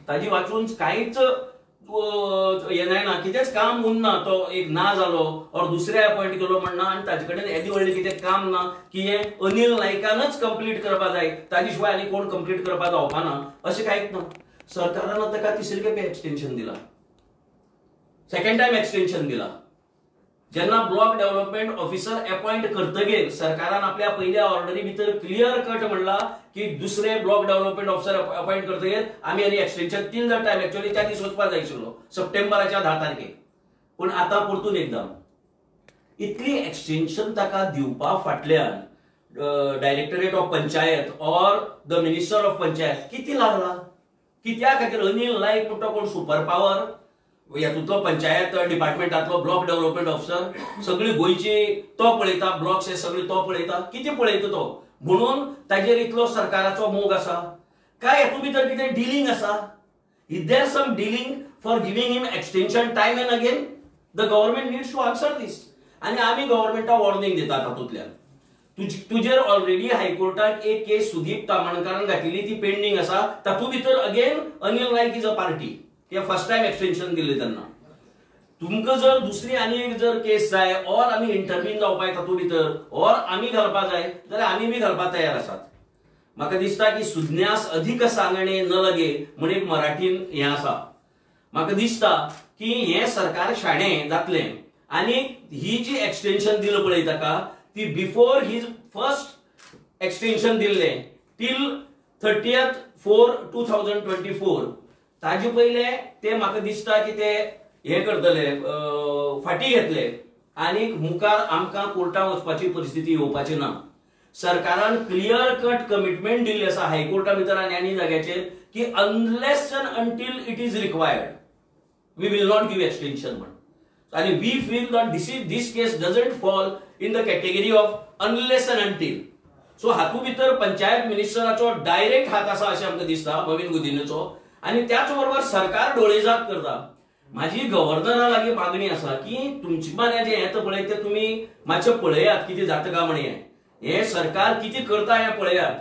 ताजी वाचून काहीच हे नाही ना, कितेंच काम उरना, तो एक ना जालो और दुसरे अपॉइंट केलो म्हणना आनी ताजे कडेन येदी व्हडलें कितें काम ना की हे अनिल नायकानच कंप्लीट करपा जाय, ताजे शिवाय आनी कोण कंप्लीट करपा जावपाना अशें कांयच ना. सरकारान ताका तिसरे खेपे एक्सटेंशन दिला, सेकंड टाइम एक्सटेंशन दिला. जेन्ना ब्लॉक डेव्हलपमेंट ऑफिसर अपॉइंट करतगीर सरकारान आपल्या पहिल्या ऑर्डरी भितर क्लियर कट म्हणला की दुसरे ब्लॉक डेव्हलपमेंट ऑफिसर अपॉइंट करतगीर आमी आनी एक्सटेंशन 3 टाइम एक्चुअली त्या दीस वचपा जाय आशिल्लो सप्टेंबराच्या 10 तारखेक. पूण आतां परतून एकदम इतली एक्सटेंशन ताका दिवपा फाटल्यान डायरेक्टरेट ऑफ पंचायत और द मिनिस्टर ऑफ पंचायत किती लागला? कित्या खातीर अनिल नायक म्हणटा कोण सुपर पावर यातूंतलो पंचायत डिपार्टमेंटांतलो ब्लॉक डेव्हलपमेंट ऑफिसर सगळी गोंयची तो पळयता, ब्लॉक्स हे सगळे तो पळयता, किती पळयता तो म्हणून ताजेर इतलो सरकाराचो मोग आसा काय? हेतूं भितर कितें डिलिंग आसा? Is there some dealing for giving him extension time and again? The government needs to answer this. आनी आमी गव्हर्नमेंटाक वॉर्निंग दिता तातूंतल्यान तुजेर ऑलरेडी हायकोर्टात एक केस सुदीप तामणकारान घातिल्ली ती पेंडिंग आसा. तातूंत भितर again Anil Nayak is a party. First time extension दिले तेन्ना तुमकां जर दुसरी आनी एक जर केस जाय और आमी इंटरव्हीन जावपाक तातूंत भितर और आमी घालपा जाय जाल्यार आमी बी घालपाक तयार आसात. म्हाका दिसता की सुज्ञास अधिक सांगणे न लगे म्हण एक मराठीन हें आसा. म्हाका दिसता की हें सरकार शाणें जातलें आनी ही जी एक्सटेंशन दिलो पळय ताका ती बिफोर हीज फर्स्ट एक्सटेंशन दिल्लें टील 30/4/2024 ताजे पयले ते म्हाका दिसता की ते हे करतले फाटी घेतले आनी मुखार आमकां कोर्टात वचपाची परिस्थिती येवपाची ना. सरकारान क्लियर कट कमिटमेंट दिल्ली आसा हायकोर्टा भितर आनी जाग्याचेर की unless and until it is required we will not give extension म्हण. आनी we feel that this case doesn't fall in the category of unless and until. So हातूंत भितर पंचायत मिनिस्टराचो डायरेक्ट हात आसा अशें आमकां दिसता मवीन गुदिन्यचो. आनी त्याच बरोबर सरकार डोळेजाप करता. माझी गव्हर्नरा लागीं मागणी आसा की तुमचे माने जे येता पळय ते तुमी मातशें पळयात कितें जाता काय म्हण. हे सरकार कितें करता हें पळयात.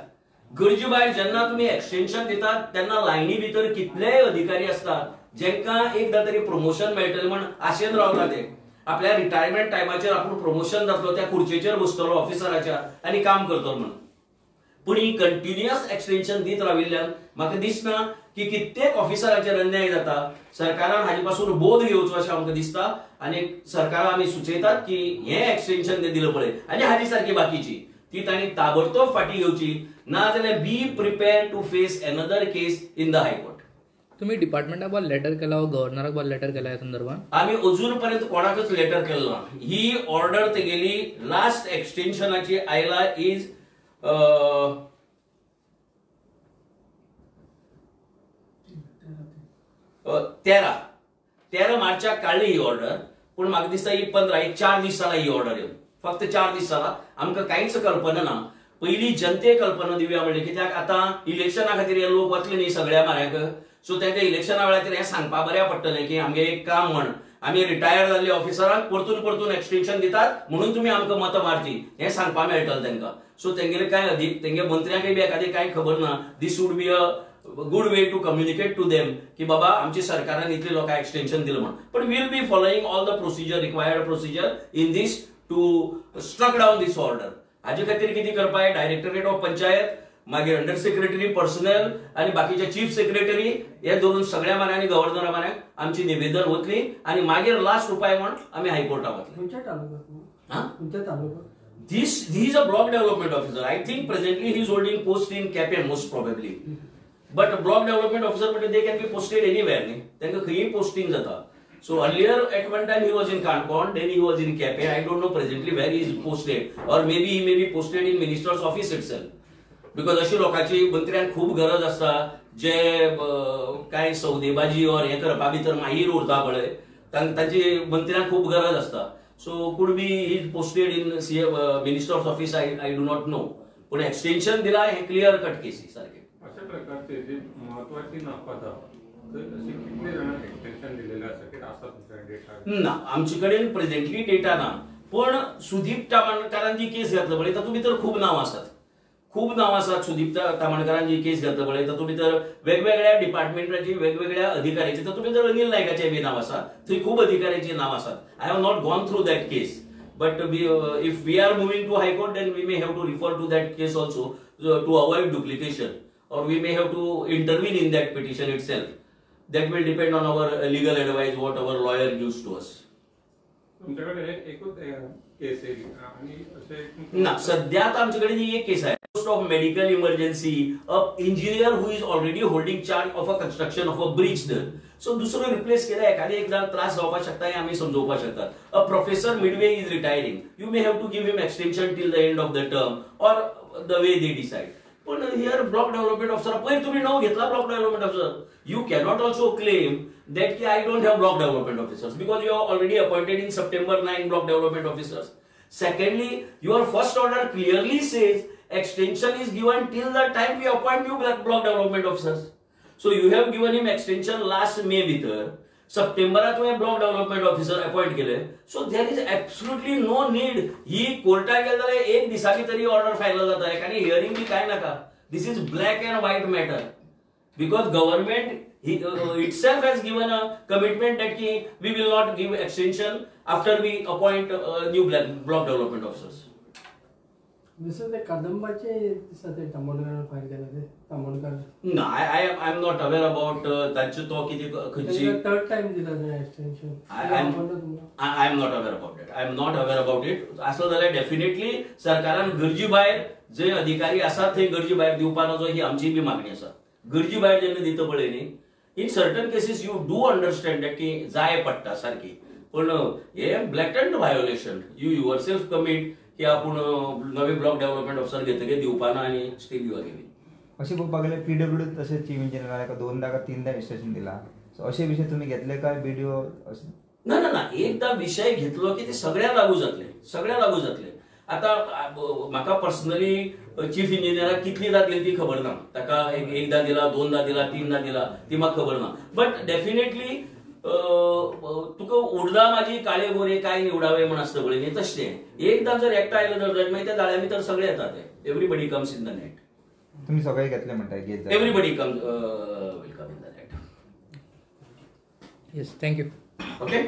गरजे भायर जेन्ना तुमी एक्सटेंशन दितात तेन्ना लायनी भितर कितलेय अधिकारी आसतात जेंकां एकदां तरी प्रमोशन मेळटलें म्हण आशेन रावता ते. आपल्या रिटायरमेंट टायमाचेर आपूण प्रमोशन जातलो त्या खुर्चेचेर बसतलो ऑफिसराच्या आनी काम करतलो म्हण. पूण ही कंटिन्युअस एक्सटेंशन दीत राविल्ल्यान म्हाका दिसना की कित्येक ऑफिसरांचेर अन्याय जाता. सरकारान हाजे पासून बोध घेवचो अशें आमकां दिसता आनी सरकाराक आमी सुचयतात की हें एक्सटेंशन तें दिलें पळय आनी हाजी सारकी बाकीची ती तांणी ताबडतोब फाटी घेवची ना जाल्यार be prepare to face another case in the high court. तुम्ही डिपार्टमेंटाक बॉल लेटर केला गव्हर्नराक बॉल लेटर केला या संदर्भात? आमी अजून पर्यंत कोणाकच लेटर केलो ना. ही ऑर्डर तेगेली लास्ट एक्सटेंशनाची आयला इज 13 मार्चाक काढली ही ऑर्डर. पूण म्हाका दिसता ही 4 दीस जाला ही ऑर्डर येवन. फक्त 4 दीस जाला. आमकां कांयच कल्पना ना. पयली जनतेक कल्पना दिवया म्हणले कित्याक आतां इलेक्शना खातीर हे लोक वतले न्ही सगळ्या म्हाऱ्याक. सो तांकां इलेक्शना वेळाचेर हें सांगपा बऱ्या पडटलें की आमगे एक काम म्हण आमी रिटायर जाल्ले ऑफिसरांक परतून एक्सटेंशन दितात म्हणून तुमी आमकां मतां मारची हें सांगपा मेळटलें तांकां. सो तेंगेले कांय अदीक तेंगे मंत्र्यांकय बी एखादी कांय खबर ना. This would be a good way to communicate to them की बाबा आमची सरकारान इतले लोकांक एक्सटेंशन दिलं म्हण. पण we'll be following all the procedure required procedure in this to struck down this order. हाजे खातीर कितें करपाक डायरेक्टरेट ऑफ पंचायत मागीर अंडर सेक्रेटरी पर्सनल आनी बाकीचे चीफ सेक्रेटरी हे धरून सगळ्या मान्यांनी गव्हर्नरा मान्याक आमची निवेदन वतली आनी मागीर लास्ट उपाय म्हण आमी हायकोर्टाक वतले. This he is a block development officer. I think presently he is holding post in Cape most probably. But a block development officer, but they can be posted anywhere. त्यांका खंयी posting जाता. So earlier at one time he was in Kankon, then he was in Cape. I don't know presently where he is posted, or maybe he may be posted in minister's office itself. Because अशी लोकांची मंत्र्यांक खूब गरज आसता जे काय सौदेबाजी और हे करपा भितर माहीर उरता पळय तांची मंत्र्यांक खूब गरज आसता. So could be he is posted in minister's office. I do not know. पण एक्सटेंशन दिला हे क्लिअर कट केसी सारखे. अशा प्रकारचे जे महत्त्वाची नापदा असे कितने जणांना एक्सटेंशन दिलेले असतात तुमच्या डेटा? ना आमच्याकडे प्रेझेंटली डेटा ना. पण सुदीप तामणकारान जी केस घातली पळय तातूंत भितर खूब नांव आसात. खूप नांव आसात. सुदीप्ता तामणकरान जी केस घेतला पळय तातूंत भितर वेगवेगळ्या डिपार्टमेंटाची वेगवेगळ्या अधिकाऱ्याची तातूंत भितर अनिल नायकाचें बी नांव आसा. थंय खूब अधिकाऱ्याची नांव आसात. I have not gone through that case, but if we are moving to High Court, then we may have to refer to that case also to avoid duplication, or we may have to intervene in that petition itself. That will depend on our legal advice, what our lawyer gives to us. तुमच्याकडे एकूच केस आहे आणि असे ना सध्या आता आमच्याकडे जी एक केस आहे post of medical emergency a engineer who is already holding charge of a construction of a bridge दर. सो दुसरो रिप्लेस केला एखादी एकदा त्रास जावपाक शकता हे आमी समजोवपाक शकतात. A professor midway is retiring, you may have to give him extension till the end of the term or the way they decide. पण हियर ब्लॉक डेव्हलपमेंट ऑफिसर पहिले तुम्ही नाव घेतला block development officer. You cannot also claim that I don't have block development officers because you are already appointed in September 9 block development officers. Secondly, your first order clearly says extension is given till the time we appoint new block development officers. So you have given him extension last May bhitar. सप्टेंबरात तुम्ही block development officer appoint केले. So there is absolutely no need. ही कोर्टात गेले जाल्यार एक दिसाची तरी ऑर्डर फायल जाता आणि हियरिंग बी काय नाका. This is black and white matter because government itself has given a commitment that we will not give extension after we appoint new block development officers. दुसरं ते कदंबाचे दिसते तामोणकर फायल केला ते तामोणकर. No, I am not aware about तांचे तो किती खंयची third time दिला ते extension. I am not aware about it. I am not aware about it. असं जाल्यार डेफिनेटली सरकारान गरजे भायर जे अधिकारी आसात थंय गरजे भायर दिवपा नजो ही आमची बी मागणी आसा. गरजे भायर जेन्ना दिता पळय न्ही in certain cases you do understand that की जाय पडटा सारकी. पण हे blatant violation you yourself commit की आपूण नवे ब्लॉक डेव्हलपमेंट ऑफिसर घेतकीर दिवपाना आनी स्टे दिवा गेली. अशें पळोवपाक गेल्यार पीडब्ल्यूडी तशें चीफ इंजिनियराक 2दा का 3दा एक्सटेन्शन दिला. सो अशे विशय तुम्ही घेतले काय बीडीओ? ना ना ना एकदा विषय घेतलो की ते सगळ्या लागू जातले. आता म्हाका पर्सनली चीफ इंजिनियराक कितली जातली ती खबर ना. ताका एकदा दिला 2दा दिला 3दा दिला ती म्हाका खबर ना. बट डेफिनेटली तुका उडदा माझी काळे गोरे काय निवडावे म्हण आसता पळय न्ही तशें एकदा जर एकटा आयलो जर मागीर त्या जाळ्या भितर सगळे येतात. Everybody comes in the net. तुम्ही सगळे घेतले म्हणटाय everybody comes will come in the net. Yes, thank you. Okay.